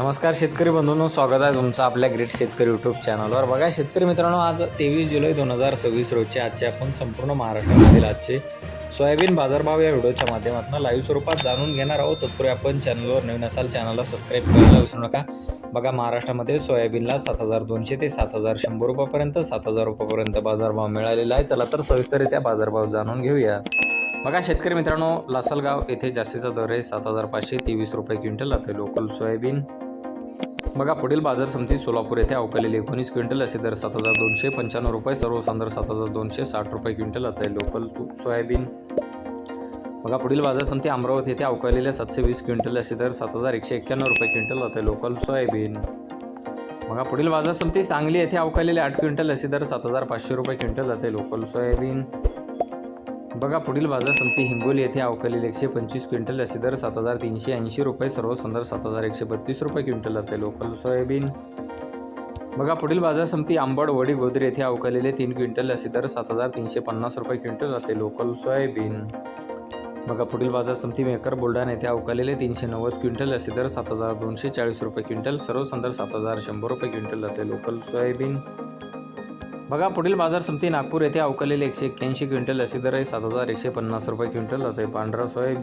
नमस्कार शेतकरी बंधूंनो, स्वागत आहे तुमचं आपल्या ग्रेट शेतकरी यूट्यूब चॅनलवर। बघा शेतकरी मित्रांनो, आज 23 जुलै 2026 रोजचे आजचे आपण संपूर्ण महाराष्ट्रामधील आजचे सोयाबीन बाजारभाव या व्हिडिओच्या माध्यमातून लाईव्ह स्वरूपात जाणून घेणार आहोत। तत्पूर्वी आपण चॅनलवर नवीन असाल चॅनलला सबस्क्राईब करायला विसरू नका। बघा, महाराष्ट्रामध्ये सोयाबीनला 7200 ते 7100 रुपयापर्यंत 7000 रुपयापर्यंत बाजारभाव मिळालेला आहे। चला तर सविस्तररित्या बाजारभाव जाणून घेऊया। बघा शेतकरी मित्रांनो, लासलगाव येथे जास्तीचा दर आहे 7523 रुपये क्विंटल आहे लोकल सोयाबीन। बघा, पुढील बाजार समिती सोलापूर येथे अवकालेले 19 क्विंटल असे दर 7295 रुपये, सर्वसाधारण 7260 रुपये क्विंटल आहे लोकल सोयाबीन। बघा, पुढील बाजार समिती अमरावती येथे अवकालेले 720 क्विंटल असे दर 7191 रुपये क्विंटल आहे लोकल सोयाबीन। बघा, पुढील बाजार समिती सांगली येथे अवकालेले 8 क्विंटल असे दर 7500 रुपये क्विंटल आहे लोकल सोयाबीन। बघा, पुढील बाजार समिती हिंगोली येथे अवकालेले 125 क्विंटल असे दर 7380 रुपये, सर्वसाधारण 7132 रुपये क्विंटल आहे लोकल सोयाबीन। बघा, पुढील बाजार समिती आंबड वडी गोदरी येथे अवकालेले 3 क्विंटल असे दर 7350 रुपये क्विंटल आहे लोकल सोयाबीन। बघा, पुढील बाजार समिती मेकर बुलढाणा येथे अवकालेले 390 क्विंटल असे दर 7240 रुपये क्विंटल, सर्वसाधारण 7100 रुपये क्विंटल आहे लोकल सोयाबीन। बघा, पुढील बाजार समिती नागपूर येथे अवकालेले 181 क्विंटल असे दर 7150 रुपये क्विंटल आहे पांढरा सोयाबीन।